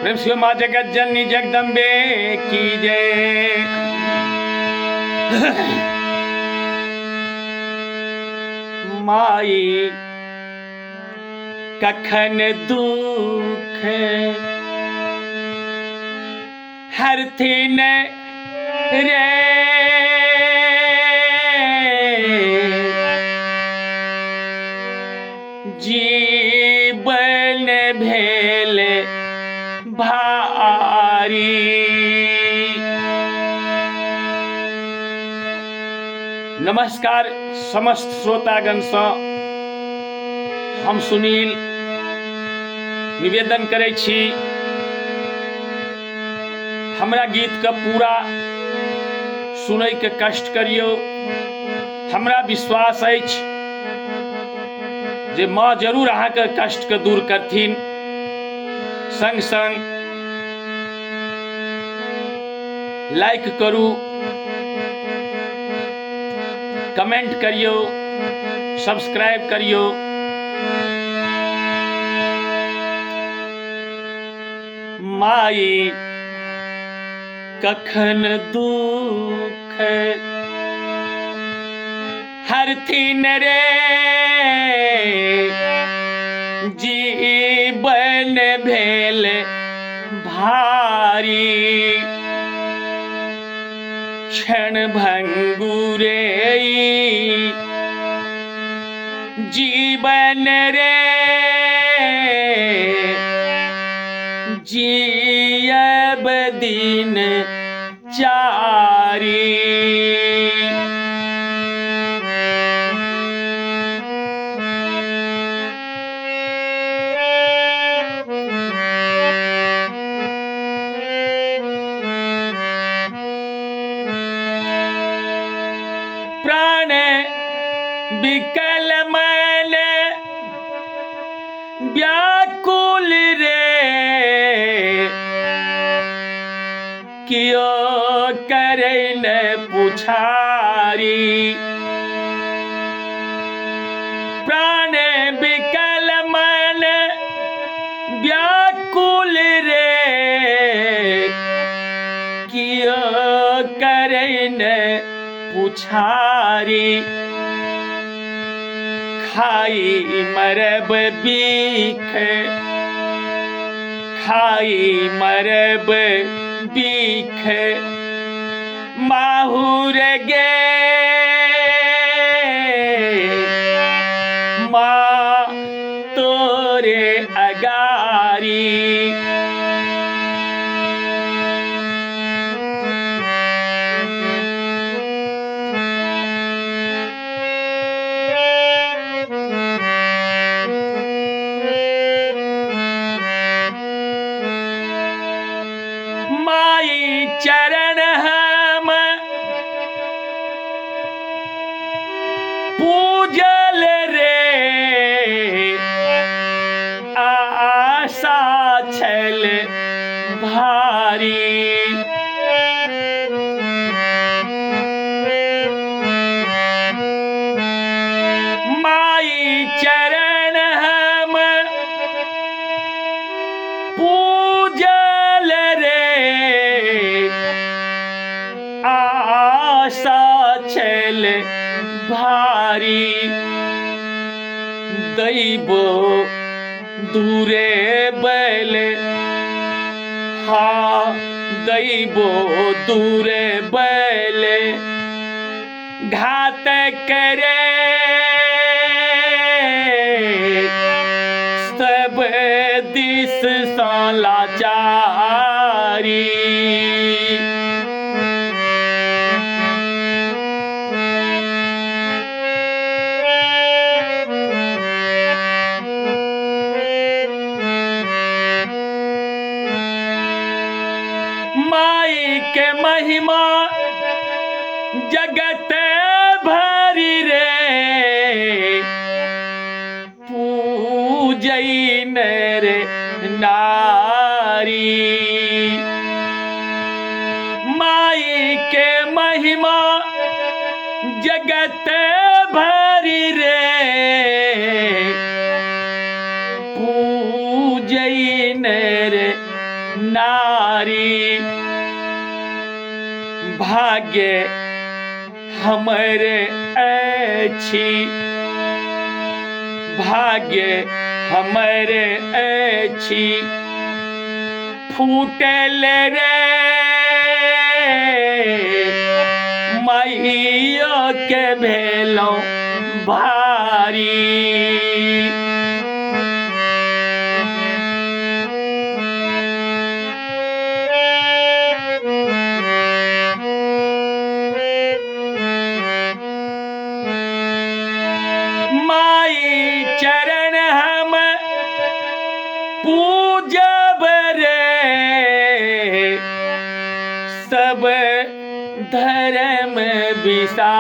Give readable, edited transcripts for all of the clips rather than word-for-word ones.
प्रेम से माँ जगत जननी जगदम्बे की जय। माई कखन दुख हरथिन रे जीवन भेल भारी। नमस्कार समस्त श्रोतागण से हम सुनील निवेदन करै छी हमरा गीत के पूरा सुनै के कष्ट करियो। हमरा विश्वास अछि जे माँ जरूर अहाँ के कष्ट के दूर करथिन। संग संग लाइक करू, कमेंट करियो, सब्सक्राइब करियो। माई कखन दुख हरथिन रे जीवन भेल भारी। क्षण भंगुरे जीवन रे जियब दिन चारी। प्राण विकल मन व्याकुल रे कियो करे न पुछारी। प्राण विकल मन व्याकुल रे कियो करे न पुछारी। खाई मरब बीख खाई मरब बीख माहुर गे माँ तोरे अगारी। माई चरण हम पूजल रे आशा छल भारी। माई चरण हम पूजल आशा छल भारी। दैबो दूरे बैल हाँ दैबो दूरे बैल घात करे सब दिस सा लाचारी। माई के महिमा जगत भरी रे पूजई रे नारी। माई के महिमा जगत भरी रे पूजई रे नारी भाग्य हमरे अछि, भाग्य हमरे अछि, फूटल रे माइयो के भेलो भारी। माई चरण हम पूजब रे, सब धर्म बिसारी।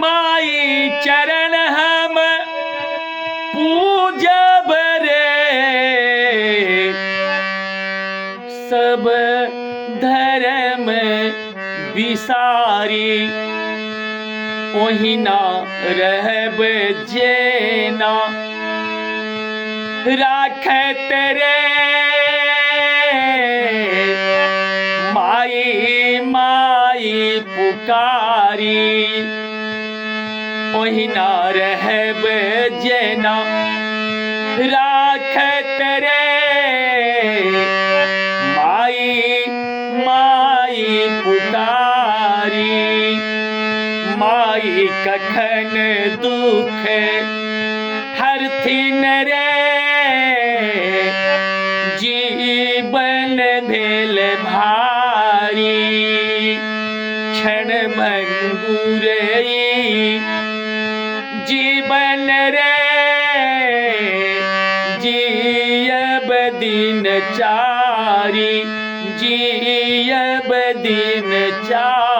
माई चरण हम पूजब रे, सब धर्म बिसारी। ओहिना रहब जेना राखत रे माई माई पुकारी। ओहिना रहब जेना राखत रे माई माई पुकारी। माई कखन दुख हरथिन रे, जीवन भेल भारी। क्षण भंगुर जीवन रे, जियब दिन चारी, जियब दिन चारी।